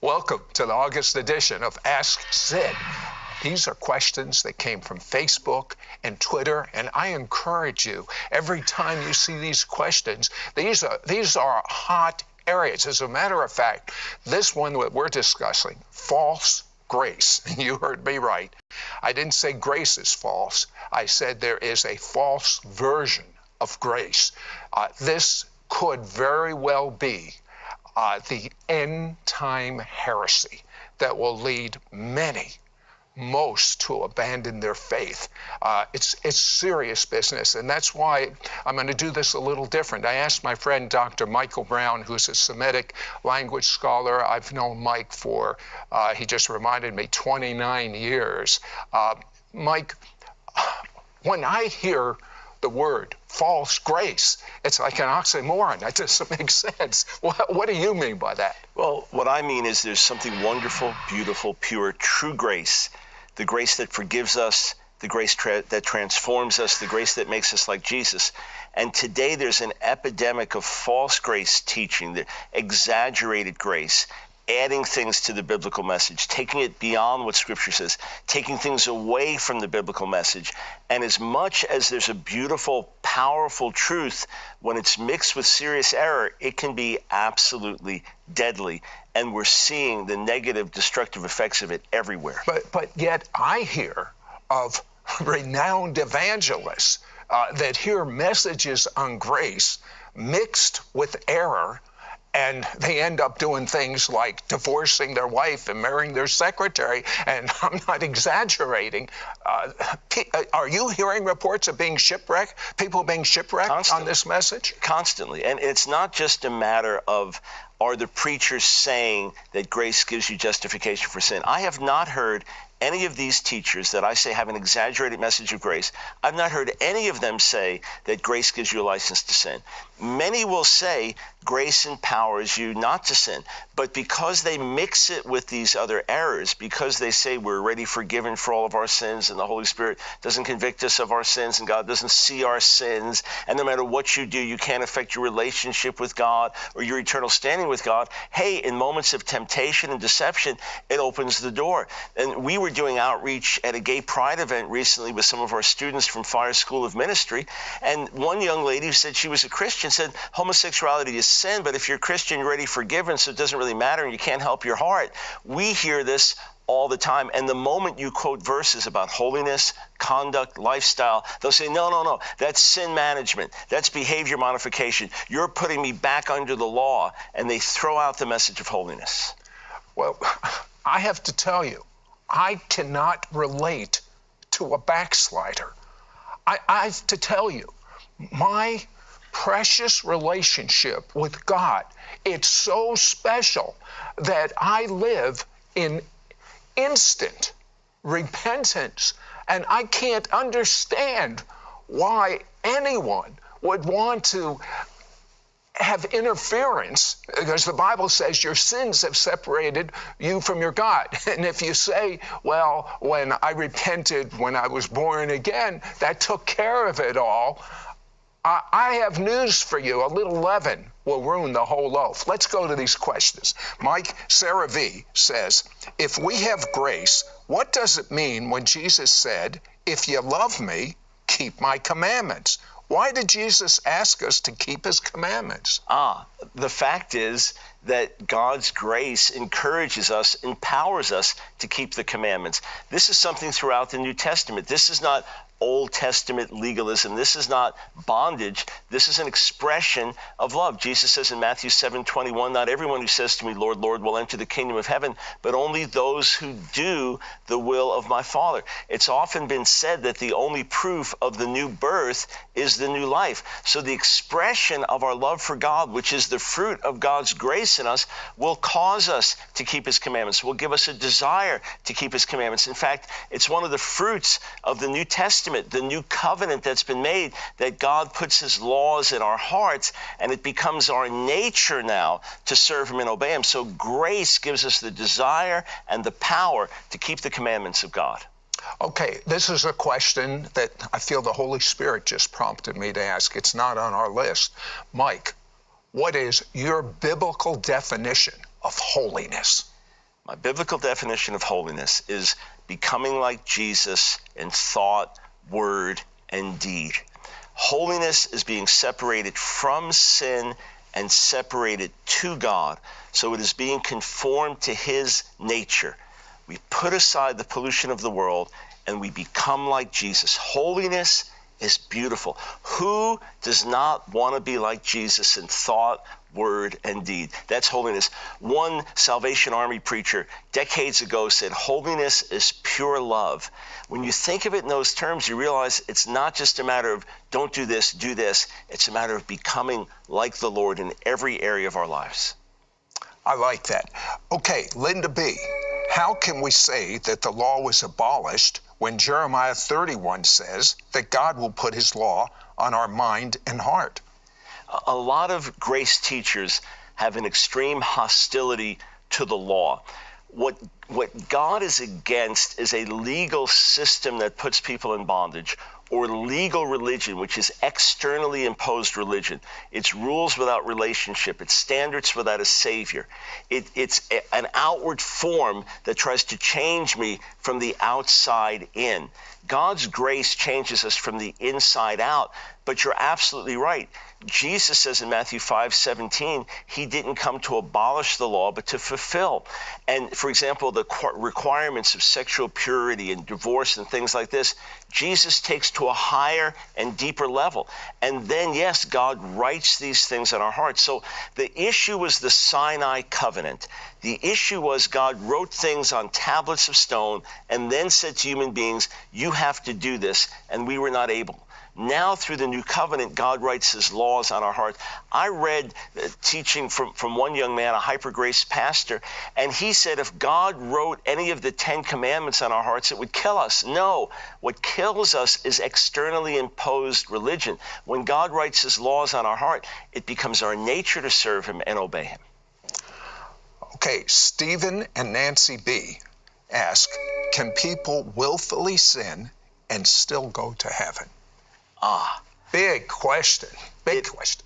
Welcome to the August edition of Ask Sid. These are questions that came from Facebook and Twitter, and I encourage you, every time you see these questions, these are hot areas. As a matter of fact, this one that we're discussing, false grace. You heard me right. I didn't say grace is false. I said there is a false version of grace. This could very well be the end-time heresy that will lead most to abandon their faith. It's serious business, and that's why I'm going to do this a little different. I asked my friend Dr. Michael Brown, who's a Semitic language scholar. I've known Mike for, he just reminded me, 29 years. Mike, when I hear the word false grace, it's like an oxymoron. That doesn't make sense. What do you mean by that? Well, what I mean is there's something wonderful, beautiful, pure, true grace, the grace that forgives us, the grace that transforms us, the grace that makes us like Jesus. And today there's an epidemic of false grace teaching, the exaggerated grace, adding things to the biblical message, taking it beyond what Scripture says, taking things away from the biblical message. And as much as there's a beautiful, powerful truth, when it's mixed with serious error, it can be absolutely deadly. And we're seeing the negative, destructive effects of it everywhere. But yet I hear of renowned evangelists that hear messages on grace mixed with error, and they end up doing things like divorcing their wife and marrying their secretary. And I'm not exaggerating. Are you hearing reports of people being shipwrecked on this message? Constantly. And it's not just a matter of, are the preachers saying that grace gives you justification for sin? I have not heard any of these teachers that I say have an exaggerated message of grace. I've not heard any of them say that grace gives you a license to sin. Many will say grace empowers you not to sin, but because they mix it with these other errors, because they say we're already forgiven for all of our sins and the Holy Spirit doesn't convict us of our sins and God doesn't see our sins, and no matter what you do, you can't affect your relationship with God or your eternal standing with God. Hey, in moments of temptation and deception, it opens the door. And we were doing outreach at a gay pride event recently with some of our students from Fire School of Ministry, and one young lady who said she was a Christian said homosexuality is sin, but if you're a Christian, you're already forgiven, so it doesn't really matter and you can't help your heart. We hear this all the time, and the moment you quote verses about holiness, conduct, lifestyle, they'll say, no, that's sin management, that's behavior modification, you're putting me back under the law, and they throw out the message of holiness. Well, I have to tell you, I cannot relate to a backslider. I have to tell you, my precious relationship with God, it's so special that I live in instant repentance, and I can't understand why anyone would want to have interference, because the Bible says your sins have separated you from your God. And if you say, well, when I repented when I was born again, that took care of it all, I have news for you. A little leaven will ruin the whole loaf. Let's go to these questions. Mike, Sarah V. says, if we have grace, what does it mean when Jesus said, if you love me, keep my commandments? Why did Jesus ask us to keep his commandments? The fact is that God's grace encourages us, empowers us to keep the commandments. This is something throughout the New Testament. This is not Old Testament legalism. This is not bondage. This is an expression of love. Jesus says in Matthew 7:21, not everyone who says to me, Lord, Lord, will enter the kingdom of heaven, but only those who do the will of my Father. It's often been said that the only proof of the new birth is the new life. So the expression of our love for God, which is the fruit of God's grace in us, will cause us to keep his commandments, will give us a desire to keep his commandments. In fact, it's one of the fruits of the New Testament, the new covenant that's been made, that God puts his laws in our hearts, and it becomes our nature now to serve him and obey him. So grace gives us the desire and the power to keep the commandments of God. Okay, this is a question that I feel the Holy Spirit just prompted me to ask. It's not on our list. Mike, what is your biblical definition of holiness? My biblical definition of holiness is becoming like Jesus in thought, word, and deed. Holiness is being separated from sin and separated to God. So it is being conformed to his nature. We put aside the pollution of the world and we become like Jesus. Holiness is beautiful. Who does not want to be like Jesus in thought, word, and deed? That's holiness. One Salvation Army preacher decades ago said, holiness is pure love. When you think of it in those terms, you realize it's not just a matter of don't do this, do this. It's a matter of becoming like the Lord in every area of our lives. I like that. Okay, Linda B., how can we say that the law was abolished when Jeremiah 31 says that God will put his law on our mind and heart? A lot of grace teachers have an extreme hostility to the law. What God is against is a legal system that puts people in bondage, or legal religion, which is externally imposed religion. It's rules without relationship. It's standards without a savior. It's an outward form that tries to change me from the outside in. God's grace changes us from the inside out. But you're absolutely right. Jesus says in Matthew 5:17, he didn't come to abolish the law, but to fulfill. And for example, the requirements of sexual purity and divorce and things like this, Jesus takes to a higher and deeper level. And then, yes, God writes these things on our hearts. So the issue was the Sinai covenant. The issue was God wrote things on tablets of stone and then said to human beings, you have to do this, and we were not able. Now, through the new covenant, God writes his laws on our hearts. I read teaching from one young man, a hyper grace pastor, and he said if God wrote any of the 10 commandments on our hearts, it would kill us. No, what kills us is externally imposed religion. When God writes his laws on our heart, it becomes our nature to serve him and obey him. Okay, Stephen and Nancy B. ask, can people willfully sin and still go to heaven? Big question. Big question.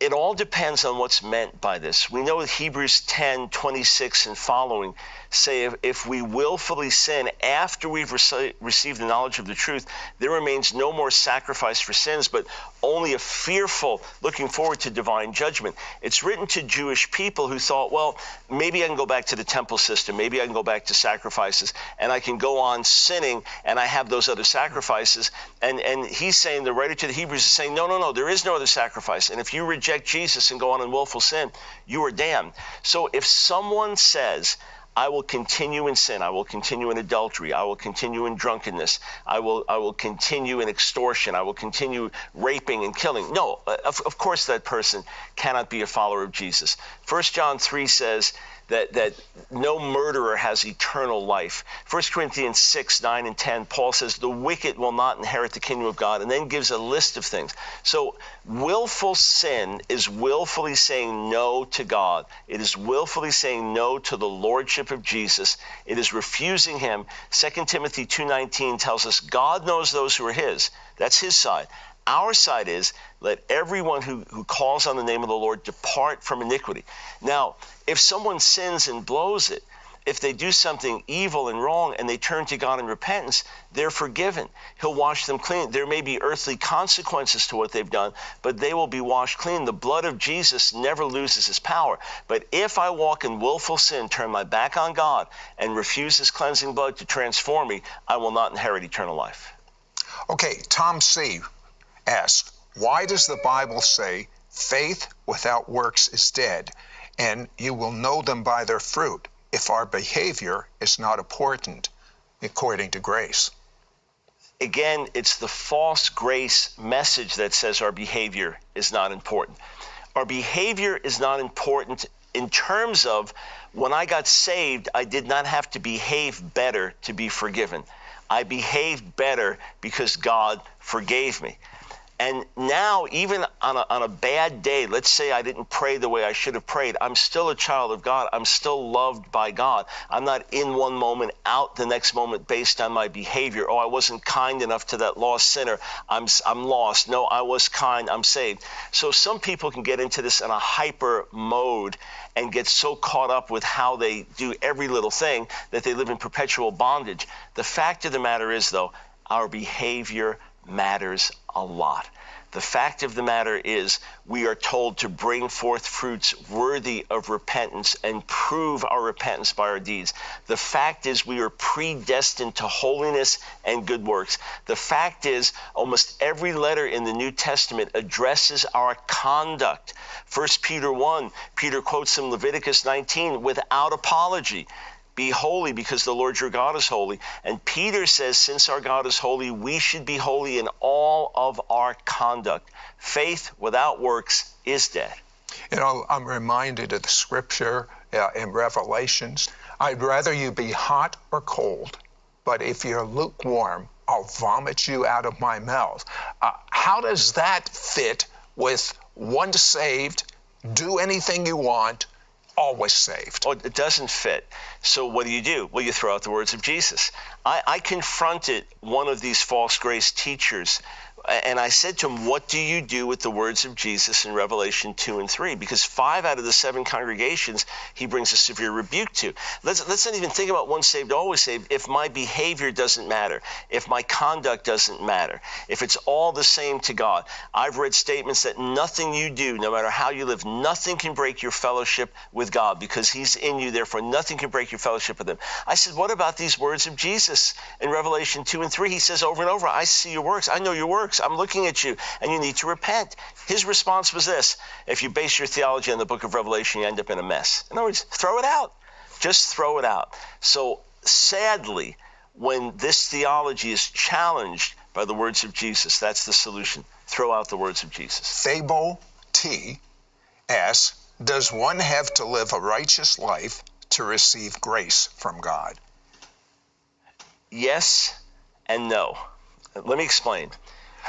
It all depends on what's meant by this. We know that Hebrews 10:26 and following say if we willfully sin after we've received the knowledge of the truth, there remains no more sacrifice for sins, but only a fearful looking forward to divine judgment. It's written to Jewish people who thought, well, maybe I can go back to the temple system, maybe I can go back to sacrifices, and I can go on sinning, and I have those other sacrifices. And he's saying, the writer to the Hebrews is saying, no, there is no other sacrifice. And if you reject Jesus and go on in willful sin, you are damned. So if someone says, I will continue in sin, I will continue in adultery, I will continue in drunkenness, I will continue in extortion, I will continue raping and killing. No, of course that person cannot be a follower of Jesus. 1 John 3 says that no murderer has eternal life. 1 Corinthians 6:9 and 10, Paul says the wicked will not inherit the kingdom of God, and then gives a list of things. So willful sin is willfully saying no to God. It is willfully saying no to the lordship of Jesus. It is refusing him. 2 Timothy 2:19 tells us God knows those who are his. That's his side. Our side is, let everyone who calls on the name of the Lord depart from iniquity. Now, if someone sins and blows it, if they do something evil and wrong and they turn to God in repentance, they're forgiven. He'll wash them clean. There may be earthly consequences to what they've done, but they will be washed clean. The blood of Jesus never loses its power. But if I walk in willful sin, turn my back on God, and refuse his cleansing blood to transform me, I will not inherit eternal life. Okay, Tom C. asks, why does the Bible say faith without works is dead, and you will know them by their fruit, if our behavior is not important according to grace? Again, it's the false grace message that says our behavior is not important. Our behavior is not important in terms of when I got saved, I did not have to behave better to be forgiven. I behaved better because God forgave me. And now, even on a bad day, let's say I didn't pray the way I should have prayed, I'm still a child of God. I'm still loved by God. I'm not in one moment, out the next moment based on my behavior. Oh, I wasn't kind enough to that lost sinner. I'm lost. No, I was kind. I'm saved. So some people can get into this in a hyper mode and get so caught up with how they do every little thing that they live in perpetual bondage. The fact of the matter is, though, our behavior matters a lot. The fact of the matter is we are told to bring forth fruits worthy of repentance and prove our repentance by our deeds. The fact is we are predestined to holiness and good works. The fact is almost every letter in the New Testament addresses our conduct. 1 Peter 1, Peter quotes from Leviticus 19, without apology. Be holy because the Lord your God is holy. And Peter says, since our God is holy, we should be holy in all of our conduct. Faith without works is dead. You know, I'm reminded of the scripture in Revelations. I'd rather you be hot or cold, but if you're lukewarm, I'll vomit you out of my mouth. How does that fit with once saved, do anything you want, always saved? Oh, it doesn't fit. So what do? Well, you throw out the words of Jesus. I confronted one of these false grace teachers, and I said to him, what do you do with the words of Jesus in Revelation 2 and 3? Because 5 out of the 7 congregations he brings a severe rebuke to. Let's not even think about once saved, always saved, if my behavior doesn't matter, if my conduct doesn't matter, if it's all the same to God. I've read statements that nothing you do, no matter how you live, nothing can break your fellowship with God because he's in you, therefore nothing can break your fellowship with him. I said, what about these words of Jesus in Revelation 2 and 3? He says over and over, I see your works, I know your works. I'm looking at you, and you need to repent. His response was this: if you base your theology on the book of Revelation, you end up in a mess. In other words, throw it out. Just throw it out. So sadly, when this theology is challenged by the words of Jesus, that's the solution. Throw out the words of Jesus. Fable T. S. Does one have to live a righteous life to receive grace from God? Yes and no. Let me explain.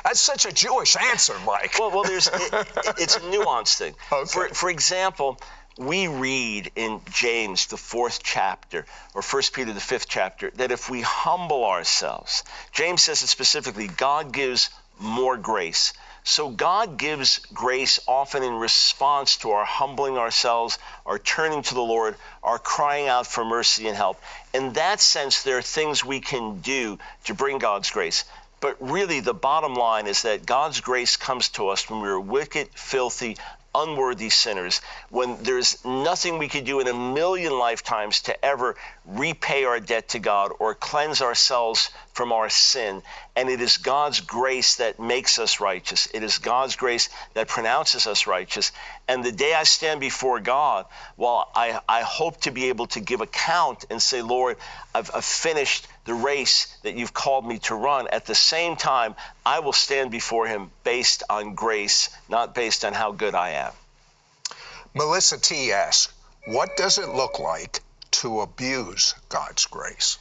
That's such a Jewish answer, Mike. Well, it's a nuanced thing. Okay. For example, we read in James, the 4th chapter, or 1 Peter, the 5th chapter, that if we humble ourselves, James says it specifically, God gives more grace. So God gives grace often in response to our humbling ourselves, our turning to the Lord, our crying out for mercy and help. In that sense, there are things we can do to bring God's grace. But really, the bottom line is that God's grace comes to us when we're wicked, filthy, unworthy sinners, when there's nothing we could do in a million lifetimes to ever repay our debt to God or cleanse ourselves from our sin. And it is God's grace that makes us righteous. It is God's grace that pronounces us righteous. And the day I stand before God, well, I hope to be able to give account and say, Lord, I've finished the race that you've called me to run. At the same time, I will stand before him based on grace, not based on how good I am. Melissa T. asks, what does it look like to abuse God's grace?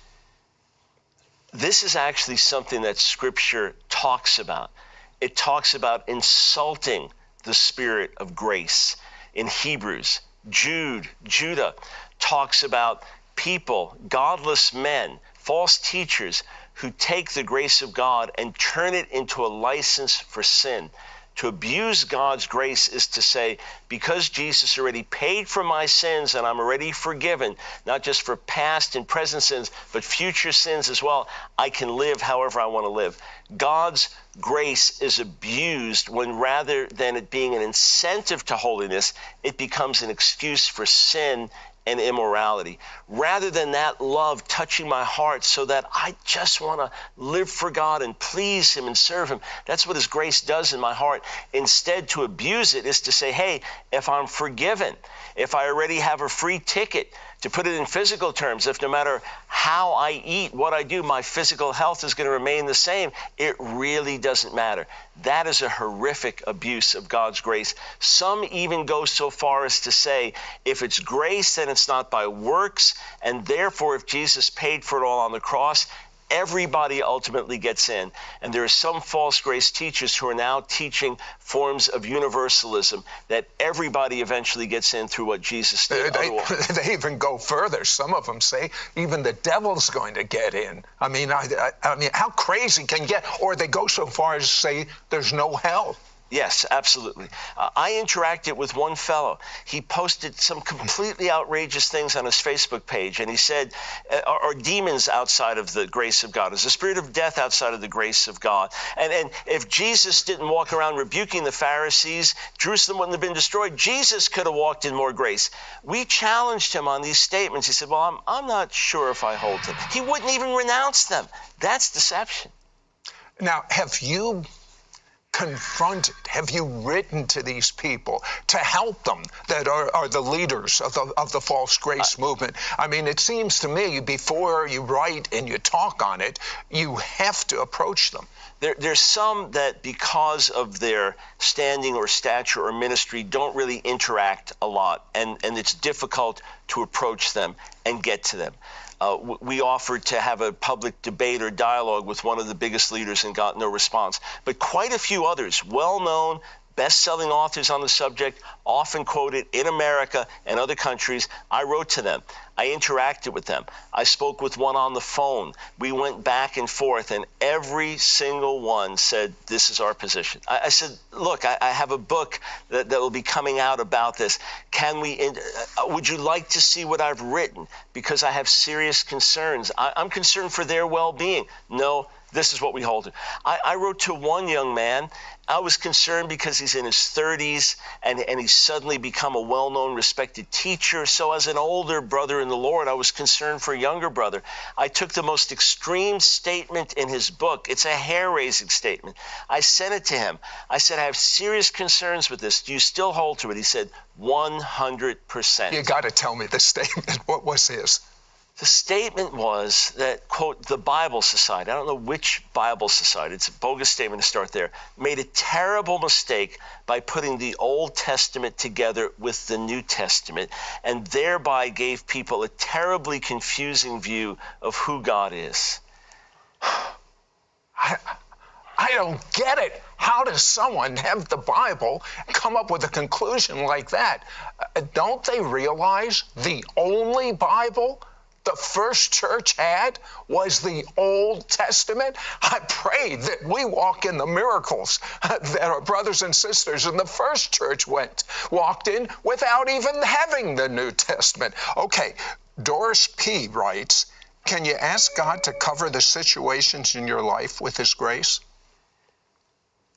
This is actually something that Scripture talks about. It talks about insulting the Spirit of grace. In Hebrews, Judah talks about people, godless men, false teachers who take the grace of God and turn it into a license for sin. To abuse God's grace is to say, because Jesus already paid for my sins and I'm already forgiven, not just for past and present sins, but future sins as well, I can live however I want to live. God's grace is abused when rather than it being an incentive to holiness, it becomes an excuse for sin and immorality. Rather than that love touching my heart so that I just want to live for God and please him and serve him. That's what his grace does in my heart. Instead, to abuse it is to say, hey, if I'm forgiven, if I already have a free ticket, to put it in physical terms, if no matter how I eat, what I do, my physical health is going to remain the same, it really doesn't matter. That is a horrific abuse of God's grace. Some even go so far as to say, if it's grace, then it's not by works, and therefore if Jesus paid for it all on the cross, everybody ultimately gets in. And there are some false grace teachers who are now teaching forms of universalism, that everybody eventually gets in through what Jesus did. They even go further. Some of them say even the devil's going to get in. I mean, how crazy can you get? Or they go so far as to say there's no hell. Yes, absolutely. I interacted with one fellow. He posted some completely outrageous things on his Facebook page, and he said, are demons outside of the grace of God? Is the spirit of death outside of the grace of God? And if Jesus didn't walk around rebuking the Pharisees, Jerusalem wouldn't have been destroyed. Jesus could have walked in more grace. We challenged him on these statements. He said, well, I'm not sure if I hold them. He wouldn't even renounce them. That's deception. Now, have you confronted, have you written to these people to help them that are the leaders of the false grace movement? I mean, it seems to me before you write and you talk on it, you have to approach them. There's some that, because of their standing or stature or ministry, don't really interact a lot, and it's difficult to approach them and get to them. We offered to have a public debate or dialogue with one of the biggest leaders and got no response. But quite a few others, well-known, best-selling authors on the subject, often quoted in America and other countries, I wrote to them. I interacted with them. I spoke with one on the phone. We went back and forth, and every single one said, this is our position. I said, look, I have a book that will be coming out about this. Would you like to see what I've written? Because I have serious concerns. I'm concerned for their well-being. No, this is what we hold. I wrote to one young man. I was concerned because he's in his 30s and he's suddenly become a well-known, respected teacher. So as an older brother in the Lord, I was concerned for a younger brother. I took the most extreme statement in his book. It's a hair-raising statement. I sent it to him. I said, I have serious concerns with this. Do you still hold to it? He said, 100%. You got to tell me the statement. What was his? The statement was that, quote, the Bible Society, I don't know which Bible Society, it's a bogus statement to start there, made a terrible mistake by putting the Old Testament together with the New Testament, and thereby gave people a terribly confusing view of who God is. I don't get it. How does someone have the Bible come up with a conclusion like that? Don't they realize the only Bible the first church had was the Old Testament? I pray that we walk in the miracles that our brothers and sisters in the first church walked in without even having the New Testament. Okay, Doris P. writes, can you ask God to cover the situations in your life with His grace?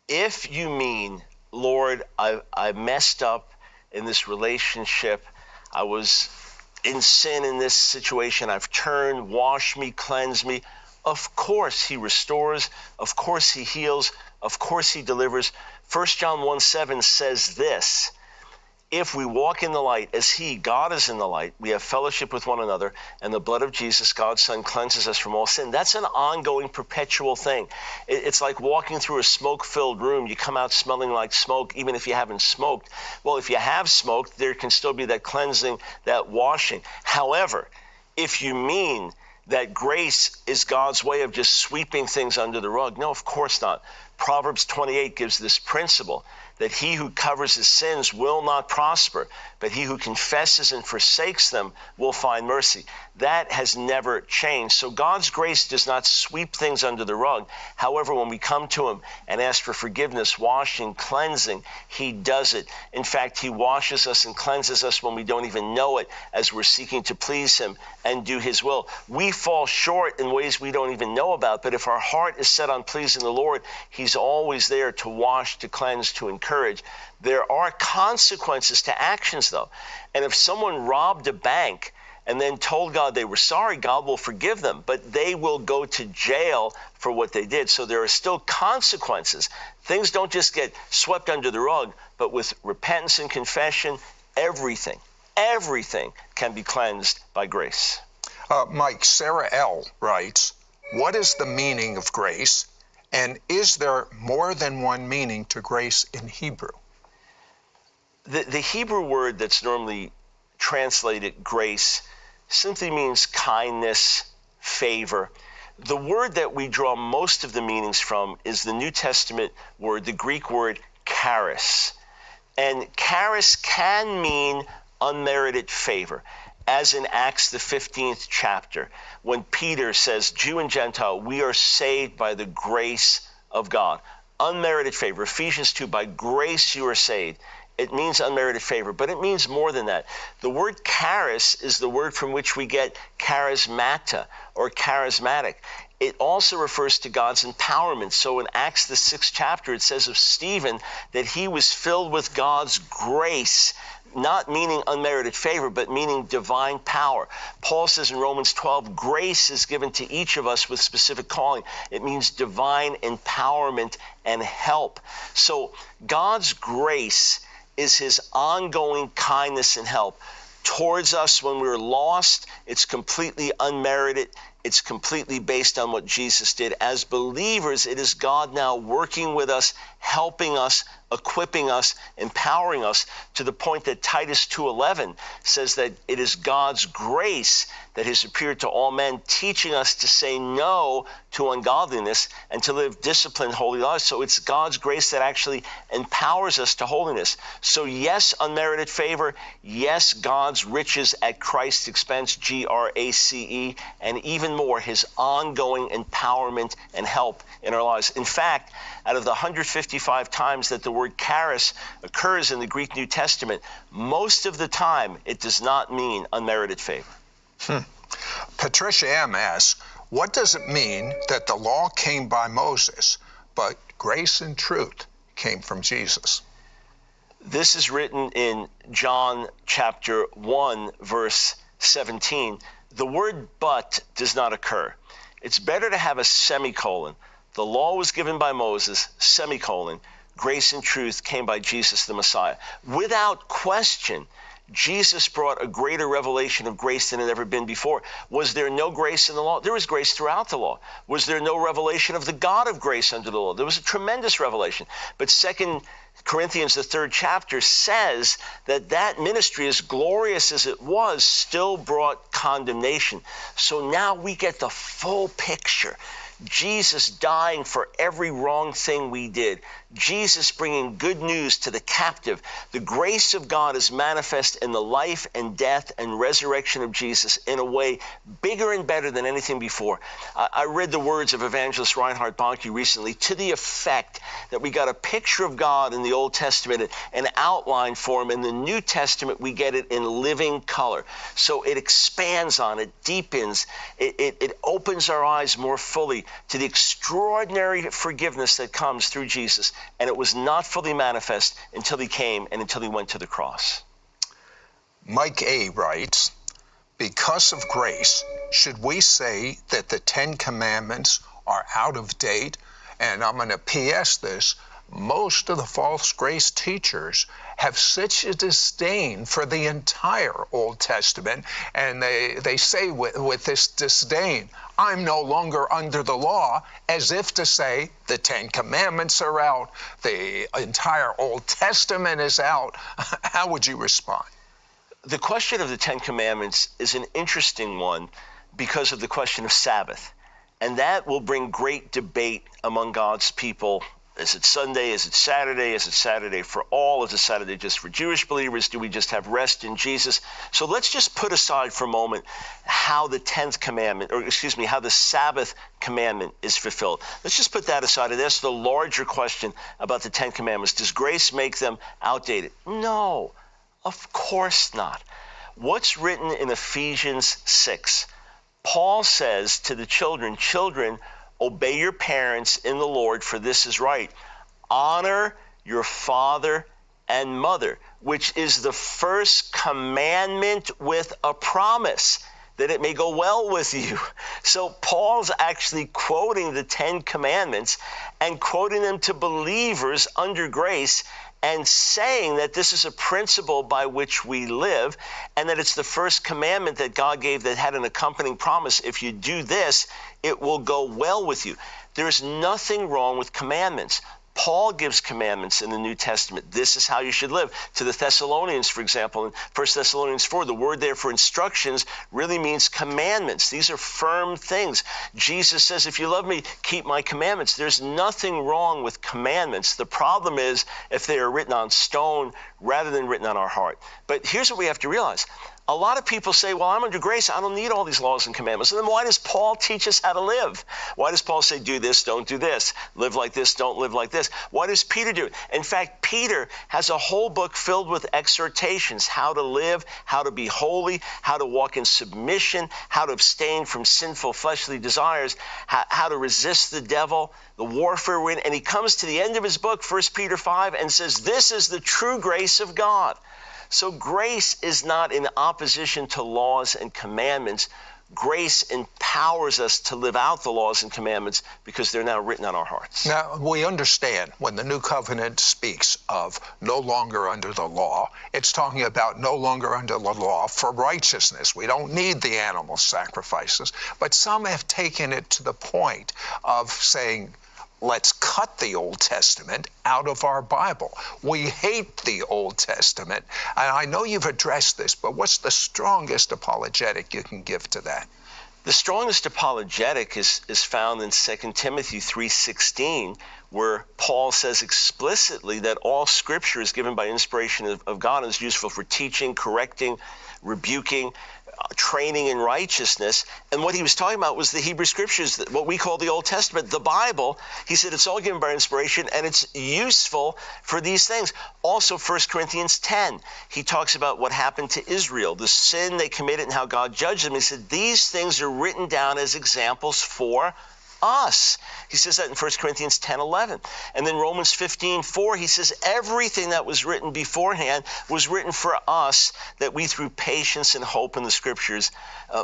If you mean, Lord, I messed up in this relationship, I was in sin in this situation, I've turned, wash me, cleanse me. Of course He restores, of course He heals, of course He delivers. 1 John 1:7 says this, if we walk in the light as He, God, is in the light, we have fellowship with one another, and the blood of Jesus, God's Son, cleanses us from all sin. That's an ongoing, perpetual thing. It's like walking through a smoke-filled room. You come out smelling like smoke, even if you haven't smoked. Well, if you have smoked, there can still be that cleansing, that washing. However, if you mean that grace is God's way of just sweeping things under the rug, no, of course not. Proverbs 28 gives this principle, that he who covers his sins will not prosper, but he who confesses and forsakes them will find mercy. That has never changed. So God's grace does not sweep things under the rug. However, when we come to Him and ask for forgiveness, washing, cleansing, He does it. In fact, He washes us and cleanses us when we don't even know it, as we're seeking to please Him and do His will. We fall short in ways we don't even know about, but if our heart is set on pleasing the Lord, He's always there to wash, to cleanse, to encourage. There are consequences to actions, though. And if someone robbed a bank and then told God they were sorry, God will forgive them, but they will go to jail for what they did. So there are still consequences. Things don't just get swept under the rug, but with repentance and confession, everything can be cleansed by grace. Mike, Sarah L. writes, what is the meaning of grace? And is there more than one meaning to grace in Hebrew? The Hebrew word that's normally translated grace simply means kindness, favor. The word that we draw most of the meanings from is the New Testament word, the Greek word charis. And charis can mean unmerited favor, as in Acts the 15th chapter, when Peter says, Jew and Gentile, we are saved by the grace of God. Unmerited favor. Ephesians 2, by grace you are saved. It means unmerited favor, but it means more than that. The word charis is the word from which we get charismata or charismatic. It also refers to God's empowerment. So in Acts the 6th chapter, it says of Stephen that he was filled with God's grace, not meaning unmerited favor, but meaning divine power. Paul says in Romans 12, grace is given to each of us with specific calling. It means divine empowerment and help. So God's grace is his ongoing kindness and help towards us when we're lost. It's completely unmerited. It's completely based on what Jesus did. As believers, it is God now working with us, helping us, equipping us, empowering us, to the point that Titus 2:11 says that it is God's grace that has appeared to all men, teaching us to say no to ungodliness and to live disciplined, holy lives. So it's God's grace that actually empowers us to holiness. So yes, unmerited favor. Yes, God's riches at Christ's expense, Grace, and even more, his ongoing empowerment and help in our lives. In fact, out of the 155 times that the word charis occurs in the Greek New Testament, most of the time it does not mean unmerited favor. Patricia M. asks, what does it mean that the law came by Moses, but grace and truth came from Jesus? This is written in John chapter 1, verse 17. The word but does not occur. It's better to have a semicolon. The law was given by Moses, semicolon. Grace and truth came by Jesus the Messiah. Without question, Jesus brought a greater revelation of grace than had ever been before. Was there no grace in the law? There was grace throughout the law. Was there no revelation of the God of grace under the law? There was a tremendous revelation. But 2 Corinthians, the 3rd chapter, says that that ministry, as glorious as it was, still brought condemnation. So now we get the full picture. Jesus dying for every wrong thing we did. Jesus bringing good news to the captive. The grace of God is manifest in the life and death and resurrection of Jesus in a way bigger and better than anything before. I read the words of evangelist Reinhard Bonnke recently to the effect that we got a picture of God in the Old Testament, an outline for him. In the New Testament, we get it in living color. So it expands on, it deepens, it opens our eyes more fully to the extraordinary forgiveness that comes through Jesus. And it was not fully manifest until he came and until he went to the cross. Mike A. writes, because of grace, should we say that the 10 Commandments are out of date? And I'm going to PS this. Most of the false grace teachers have such a disdain for the entire Old Testament, and they say with this disdain, I'm no longer under the law, as if to say the 10 Commandments are out, the entire Old Testament is out. How would you respond? The question of the 10 Commandments is an interesting one because of the question of Sabbath, and that will bring great debate among God's people. Is it Sunday? Is it Saturday? Is it Saturday for all? Is it Saturday just for Jewish believers? Do we just have rest in Jesus? So let's just put aside for a moment how the 10th commandment, how the Sabbath commandment is fulfilled. Let's just put that aside and ask the larger question about the 10 commandments. Does grace make them outdated? No, of course not. What's written in Ephesians 6? Paul says to the children, obey your parents in the Lord, for this is right. Honor your father and mother, which is the first commandment with a promise that it may go well with you. So Paul's actually quoting the 10 commandments and quoting them to believers under grace and saying that this is a principle by which we live and that it's the first commandment that God gave that had an accompanying promise. If you do this, it will go well with you. There's nothing wrong with commandments. Paul gives commandments in the New Testament. This is how you should live. To the Thessalonians, for example, in 1 Thessalonians 4, the word there for instructions really means commandments. These are firm things. Jesus says, if you love me, keep my commandments. There's nothing wrong with commandments. The problem is if they are written on stone rather than written on our heart. But here's what we have to realize. A lot of people say, well, I'm under grace. I don't need all these laws and commandments. And then why does Paul teach us how to live? Why does Paul say, do this, don't do this, live like this, don't live like this? Why does Peter do it? In fact, Peter has a whole book filled with exhortations, how to live, how to be holy, how to walk in submission, how to abstain from sinful fleshly desires, how to resist the devil, the warfare we're in. And he comes to the end of his book, 1 Peter 5, and says, this is the true grace of God. So grace is not in opposition to laws and commandments. Grace empowers us to live out the laws and commandments because they're now written on our hearts. Now, we understand when the New Covenant speaks of no longer under the law, it's talking about no longer under the law for righteousness. We don't need the animal sacrifices. But some have taken it to the point of saying, let's cut the Old Testament out of our Bible. We hate the Old Testament. And I know you've addressed this, but what's the strongest apologetic you can give to that? The strongest apologetic is found in 2 Timothy 3:16, where Paul says explicitly that all Scripture is given by inspiration of God and is useful for teaching, correcting, rebuking, training in righteousness. And what he was talking about was the Hebrew Scriptures, what we call the Old Testament, the Bible. He said it's all given by inspiration and it's useful for these things. Also, 1 Corinthians 10, he talks about what happened to Israel, the sin they committed and how God judged them. He said these things are written down as examples for us. He says that in 1 Corinthians 10:11. And then Romans 15:4, he says everything that was written beforehand was written for us, that we through patience and hope in the Scriptures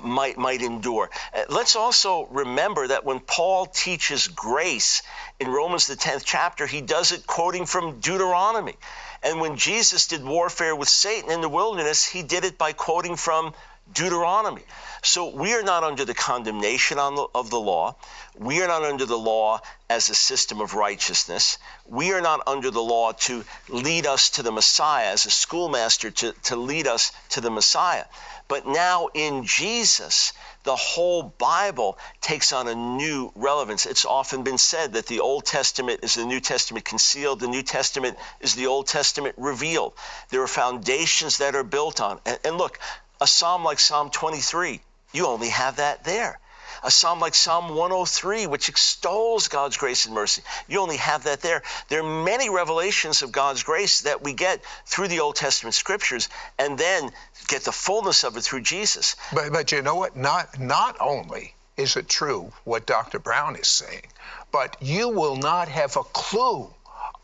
might endure. Let's also remember that when Paul teaches grace in Romans the 10th chapter, he does it quoting from Deuteronomy. And when Jesus did warfare with Satan in the wilderness, he did it by quoting from Deuteronomy. So we are not under the condemnation of the law. We are not under the law as a system of righteousness. We are not under the law to lead us to the Messiah, as a schoolmaster to lead us to the Messiah. But now in Jesus, the whole Bible takes on a new relevance. It's often been said that the Old Testament is the New Testament concealed. The New Testament is the Old Testament revealed. There are foundations that are built on. And look, a psalm like Psalm 23, you only have that there. A psalm like Psalm 103, which extols God's grace and mercy, you only have that there. There are many revelations of God's grace that we get through the Old Testament Scriptures and then get the fullness of it through Jesus. But you know what? Not only is it true what Dr. Brown is saying, but you will not have a clue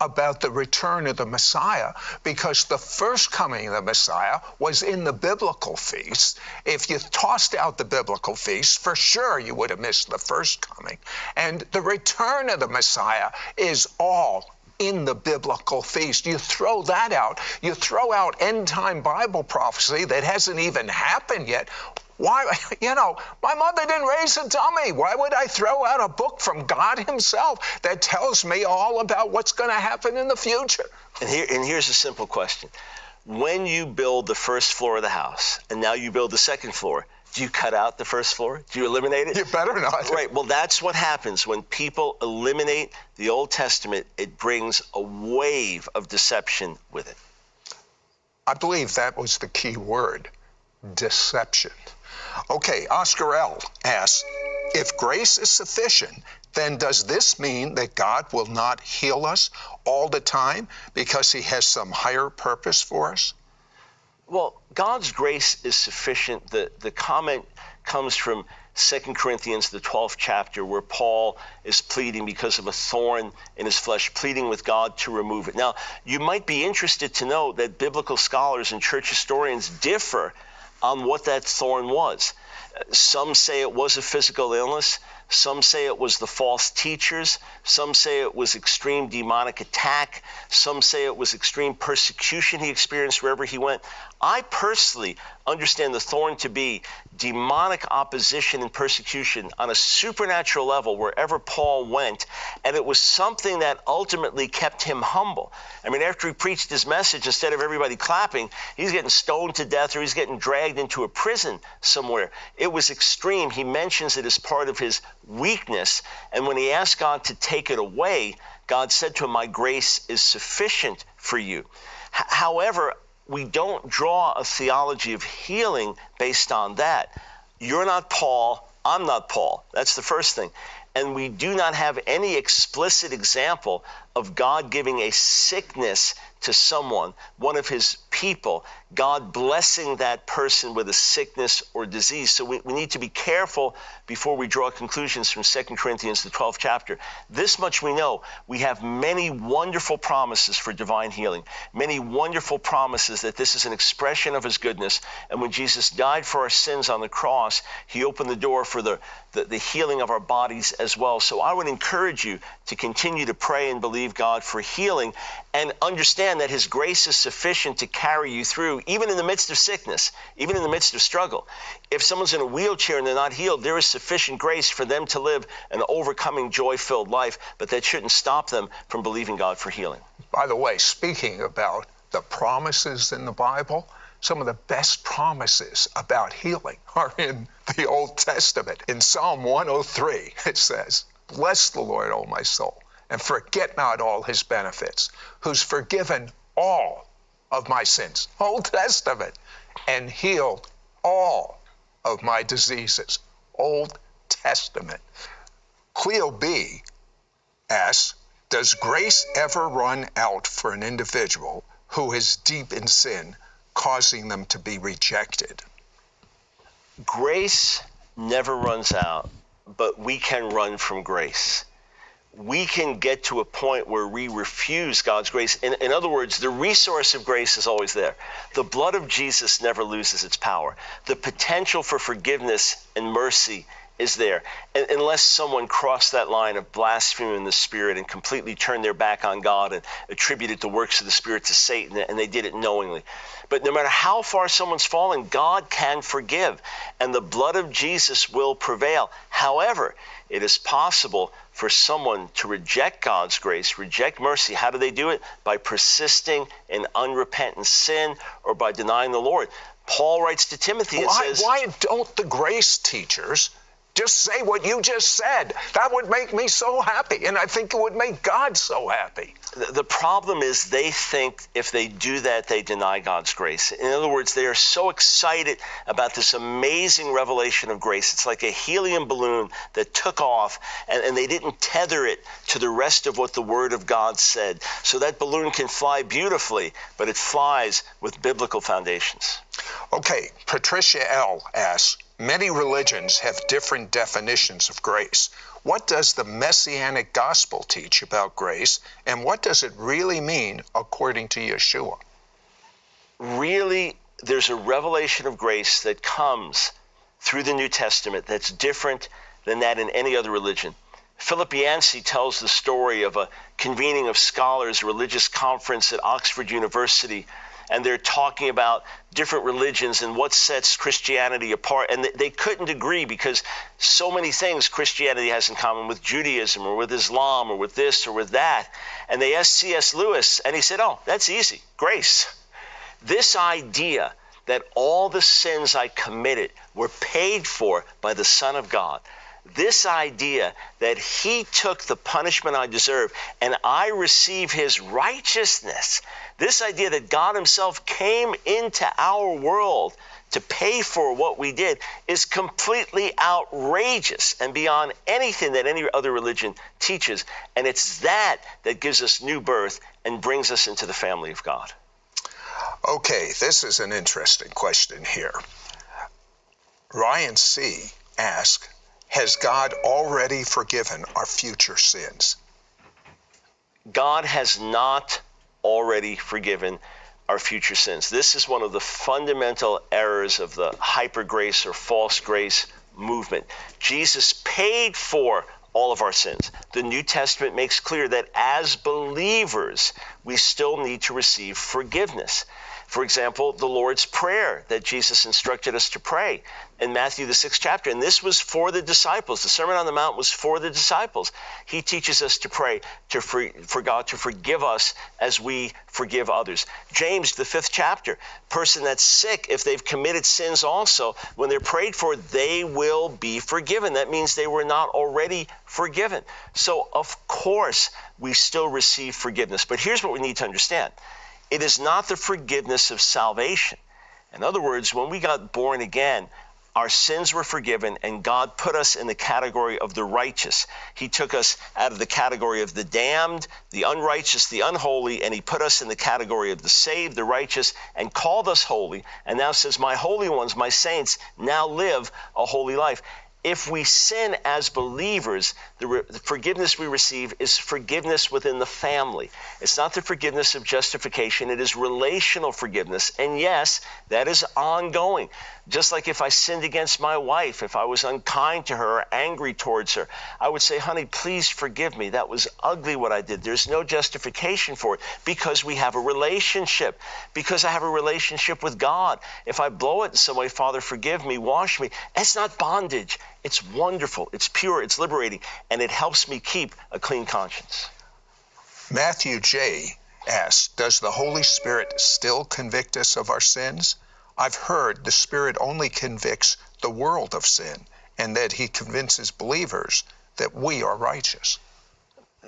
about the return of the Messiah, because the first coming of the Messiah was in the biblical feast. If you tossed out the biblical feast, for sure you would have missed the first coming. And the return of the Messiah is all in the biblical feast. You throw that out. You throw out end-time Bible prophecy that hasn't even happened yet. Why, my mother didn't raise a dummy. Why would I throw out a book from God himself that tells me all about what's going to happen in the future? And here's a simple question. When you build the first floor of the house and now you build the second floor, do you cut out the first floor? Do you eliminate it? You better not. Right. Well, that's what happens when people eliminate the Old Testament. It brings a wave of deception with it. I believe that was the key word, deception. Okay, Oscar L. asks, if grace is sufficient, then does this mean that God will not heal us all the time because he has some higher purpose for us? Well, God's grace is sufficient. The comment comes from 2 Corinthians, the 12th chapter, where Paul is pleading because of a thorn in his flesh, pleading with God to remove it. Now, you might be interested to know that biblical scholars and church historians differ on what that thorn was. Some say it was a physical illness. Some say it was the false teachers. Some say it was extreme demonic attack. Some say it was extreme persecution he experienced wherever he went. I personally understand the thorn to be demonic opposition and persecution on a supernatural level wherever Paul went, and it was something that ultimately kept him humble. I mean, after he preached his message, instead of everybody clapping, he's getting stoned to death or he's getting dragged into a prison somewhere. It was extreme. He mentions it as part of his weakness, and when he asked God to take it away, God said to him, "My grace is sufficient for you." However, we don't draw a theology of healing based on that. You're not Paul, I'm not Paul. That's the first thing. And we do not have any explicit example of God giving a sickness to someone, one of his people, God blessing that person with a sickness or disease. So we need to be careful before we draw conclusions from 2 Corinthians, the 12th chapter. This much we know. We have many wonderful promises for divine healing, many wonderful promises that this is an expression of his goodness. And when Jesus died for our sins on the cross, he opened the door for the healing of our bodies as well. So I would encourage you to continue to pray and believe God for healing, and understand that his grace is sufficient to carry you through, even in the midst of sickness, even in the midst of struggle. If someone's in a wheelchair and they're not healed, there is sufficient grace for them to live an overcoming, joy-filled life, but that shouldn't stop them from believing God for healing. By the way, speaking about the promises in the Bible, some of the best promises about healing are in the Old Testament. In Psalm 103, it says, "Bless the Lord, O my soul, and forget not all his benefits, who's forgiven all of my sins," Old Testament, "and healed all of my diseases," Old Testament. Cleo B asks, does grace ever run out for an individual who is deep in sin, causing them to be rejected? Grace never runs out, but we can run from grace. We can get to a point where we refuse God's grace. In other words, the resource of grace is always there. The blood of Jesus never loses its power. The potential for forgiveness and mercy is there, unless someone crossed that line of blaspheming the Spirit and completely turned their back on God and attributed the works of the Spirit to Satan, and they did it knowingly. But no matter how far someone's fallen, God can forgive, and the blood of Jesus will prevail. However, it is possible for someone to reject God's grace, reject mercy. How do they do it? By persisting in unrepentant sin or by denying the Lord. Paul writes to Timothy and says, why don't the grace teachers just say what you just said? That would make me so happy, and I think it would make God so happy. The problem is they think if they do that, they deny God's grace. In other words, they are so excited about this amazing revelation of grace. It's like a helium balloon that took off, and they didn't tether it to the rest of what the Word of God said. So that balloon can fly beautifully, but it flies with biblical foundations. Okay, Patricia L. asks, many religions have different definitions of grace. What does the Messianic gospel teach about grace, and what does it really mean according to Yeshua? Really, there's a revelation of grace that comes through the New Testament that's different than that in any other religion. Philip Yancey tells the story of a convening of scholars, a religious conference at Oxford University, and they're talking about different religions and what sets Christianity apart. And they couldn't agree because so many things Christianity has in common with Judaism or with Islam or with this or with that. And they asked C.S. Lewis, and he said, oh, that's easy, grace. This idea that all the sins I committed were paid for by the Son of God, this idea that he took the punishment I deserve and I receive his righteousness, this idea that God himself came into our world to pay for what we did is completely outrageous and beyond anything that any other religion teaches. And it's that that gives us new birth and brings us into the family of God. Okay, this is an interesting question here. Ryan C. asks, has God already forgiven our future sins? God has not already forgiven our future sins. This is one of the fundamental errors of the hyper grace or false grace movement. Jesus paid for all of our sins. The New Testament makes clear that as believers, we still need to receive forgiveness. For example, the Lord's Prayer that Jesus instructed us to pray in Matthew, the 6th chapter. And this was for the disciples. The Sermon on the Mount was for the disciples. He teaches us to pray for God to forgive us as we forgive others. James, the 5th chapter, person that's sick, if they've committed sins also, when they're prayed for, they will be forgiven. That means they were not already forgiven. So, of course, we still receive forgiveness. But here's what we need to understand. It is not the forgiveness of salvation. In other words, when we got born again, our sins were forgiven and God put us in the category of the righteous. He took us out of the category of the damned, the unrighteous, the unholy, and he put us in the category of the saved, the righteous, and called us holy, and now says, my holy ones, my saints, now live a holy life. If we sin as believers, the forgiveness we receive is forgiveness within the family. It's not the forgiveness of justification. It is relational forgiveness. And yes, that is ongoing. Just like if I sinned against my wife, if I was unkind to her or angry towards her, I would say, honey, please forgive me. That was ugly what I did. There's no justification for it because we have a relationship. Because I have a relationship with God. If I blow it in some way, Father, forgive me, wash me. It's not bondage. It's wonderful. It's pure. It's liberating. And it helps me keep a clean conscience. Matthew J. asks, does the Holy Spirit still convict us of our sins? I've heard the Spirit only convicts the world of sin and that he convinces believers that we are righteous.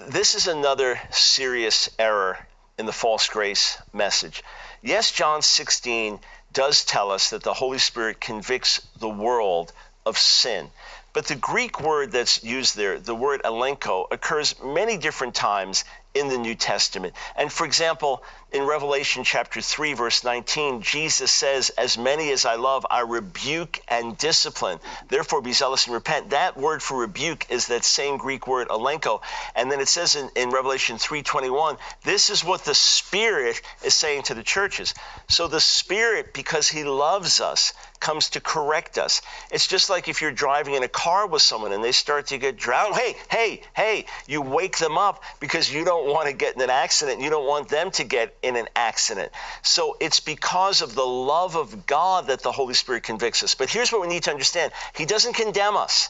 This is another serious error in the false grace message. Yes, John 16 does tell us that the Holy Spirit convicts the world of sin. But the Greek word that's used there, the word elenko, occurs many different times in the New Testament. And for example, in Revelation chapter 3, verse 19, Jesus says, as many as I love, I rebuke and discipline. Therefore, be zealous and repent. That word for rebuke is that same Greek word, elenko. And then it says in Revelation 3:21, this is what the Spirit is saying to the churches. So the Spirit, because he loves us, comes to correct us. It's just like if you're driving in a car with someone and they start to get drowned. Hey, you wake them up because you don't want to get in an accident. You don't want them to get in an accident. So it's because of the love of God that the Holy Spirit convicts us. But here's what we need to understand. He doesn't condemn us.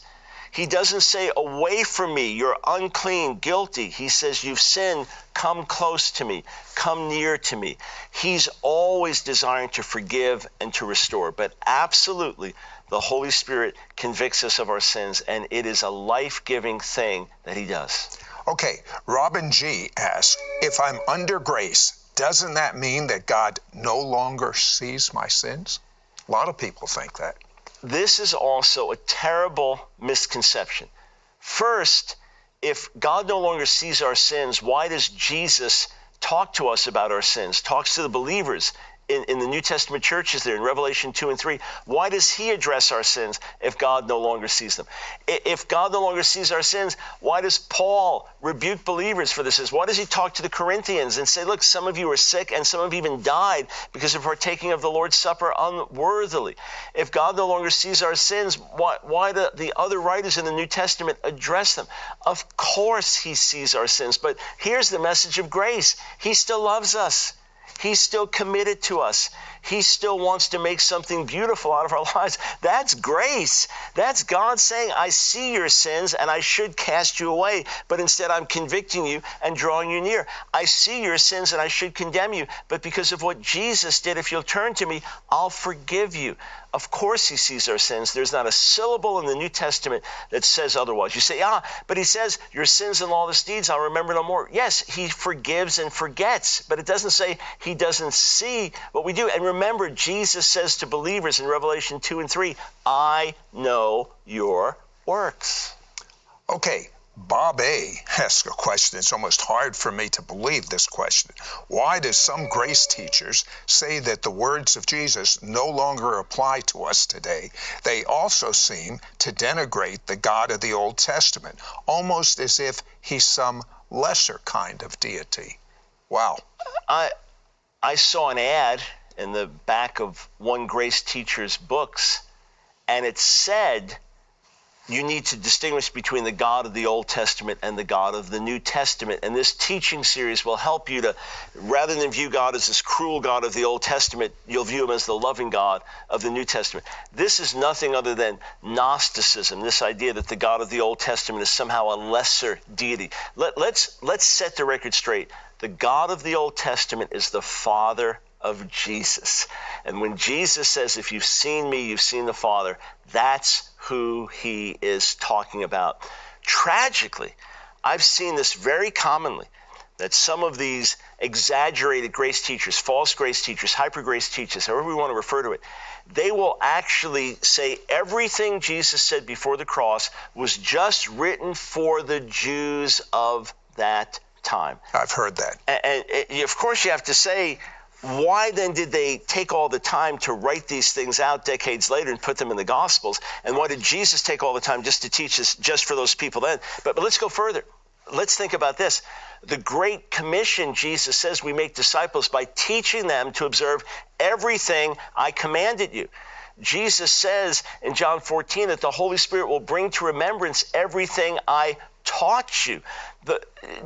He doesn't say, away from me, you're unclean, guilty. He says, you've sinned, come close to me, come near to me. He's always desiring to forgive and to restore. But absolutely, the Holy Spirit convicts us of our sins, and it is a life-giving thing that he does. Okay, Robin G. asks, if I'm under grace, doesn't that mean that God no longer sees my sins? A lot of people think that. This is also a terrible misconception. First, if God no longer sees our sins, why does Jesus talk to us about our sins, talks to the believers in the New Testament churches there in Revelation 2 and 3? Why does he address our sins if God no longer sees them? If God no longer sees our sins, why does Paul rebuke believers for this? Why does he talk to the Corinthians and say, look, some of you are sick and some of you even died because of partaking of the Lord's Supper unworthily? If God no longer sees our sins, why do the other writers in the New Testament address them? Of course he sees our sins, but here's the message of grace. He still loves us. He's still committed to us. He still wants to make something beautiful out of our lives. That's grace. That's God saying, I see your sins and I should cast you away, but instead I'm convicting you and drawing you near. I see your sins and I should condemn you, but because of what Jesus did, if you'll turn to me, I'll forgive you. Of course he sees our sins. There's not a syllable in the New Testament that says otherwise. You say, but he says, your sins and lawless deeds, I'll remember no more. Yes, he forgives and forgets, but it doesn't say he doesn't see what we do. And remember, Jesus says to believers in Revelation 2 and 3, I know your works. Okay, Bob A. asks a question. It's almost hard for me to believe this question. Why do some grace teachers say that the words of Jesus no longer apply to us today? They also seem to denigrate the God of the Old Testament, almost as if he's some lesser kind of deity. Wow. I saw an ad in the back of one grace teacher's books, and it said you need to distinguish between the God of the Old Testament and the God of the New Testament. And this teaching series will help you to, rather than view God as this cruel God of the Old Testament, you'll view him as the loving God of the New Testament. This is nothing other than Gnosticism, this idea that the God of the Old Testament is somehow a lesser deity. Let's set the record straight. The God of the Old Testament is the Father of Jesus. And when Jesus says, if you've seen me, you've seen the Father, that's who he is talking about. Tragically, I've seen this very commonly, that some of these exaggerated grace teachers, false grace teachers, hyper grace teachers, however we want to refer to it, they will actually say everything Jesus said before the cross was just written for the Jews of that time. I've heard that. And of course you have to say, why then did they take all the time to write these things out decades later and put them in the Gospels? And why did Jesus take all the time just to teach us just for those people then? But let's go further. Let's think about this. The Great Commission, Jesus says we make disciples by teaching them to observe everything I commanded you. Jesus says in John 14 that the Holy Spirit will bring to remembrance everything I taught you.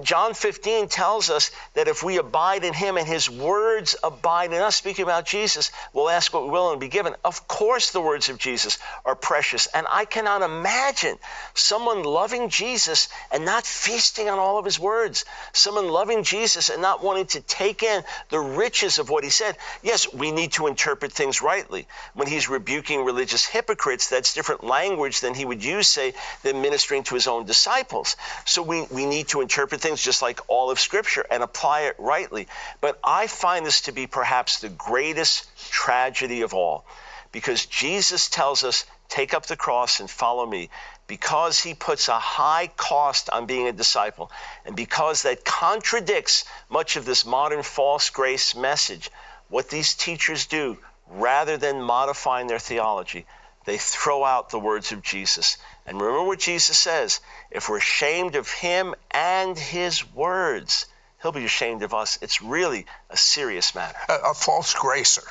John 15 tells us that if we abide in him and his words abide in us, speaking about Jesus, we'll ask what we will and be given. Of course the words of Jesus are precious, and I cannot imagine someone loving Jesus and not feasting on all of his words, someone loving Jesus and not wanting to take in the riches of what he said. Yes, we need to interpret things rightly. When he's rebuking religious hypocrites, that's different language than he would use, say, than ministering to his own disciples. So we need to interpret things just like all of Scripture and apply it rightly. But I find this to be perhaps the greatest tragedy of all, because Jesus tells us, take up the cross and follow me, because he puts a high cost on being a disciple, and because that contradicts much of this modern false grace message. What these teachers do, rather than modifying their theology, they throw out the words of Jesus. And remember what Jesus says, if we're ashamed of him and his words, he'll be ashamed of us. It's really a serious matter. A false gracer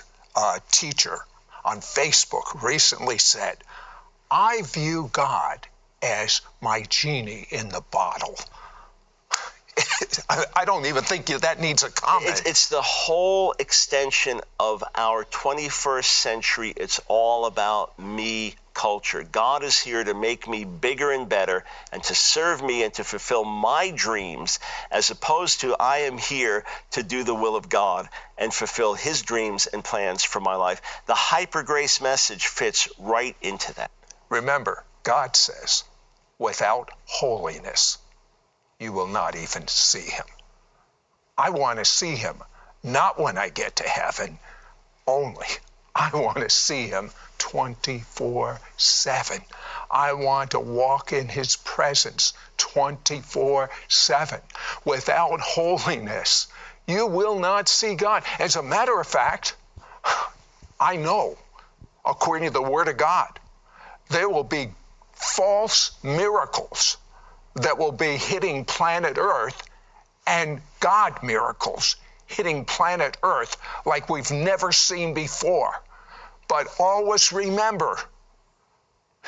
teacher on Facebook recently said, I view God as my genie in the bottle. I don't even think that needs a comment. It's the whole extension of our 21st century. It's all about me culture. God is here to make me bigger and better and to serve me and to fulfill my dreams, as opposed to I am here to do the will of God and fulfill his dreams and plans for my life. The hyper grace message fits right into that. Remember, God says, without holiness, you will not even see him. I want to see him, not when I get to heaven only. I want to see him 24/7. I want to walk in his presence 24/7. Without holiness, you will not see God. As a matter of fact, I know, according to the Word of God, there will be false miracles that will be hitting planet Earth, and God miracles hitting planet Earth like we've never seen before. But always remember,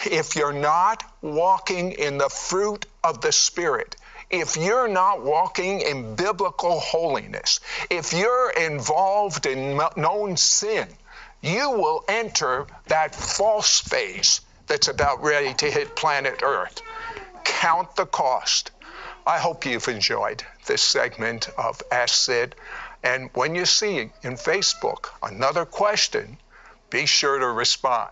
if you're not walking in the fruit of the Spirit, if you're not walking in biblical holiness, if you're involved in known sin, you will enter that false phase that's about ready to hit planet Earth. Count the cost. I hope you've enjoyed this segment of Ask Sid. And when you see in Facebook another question, be sure to respond.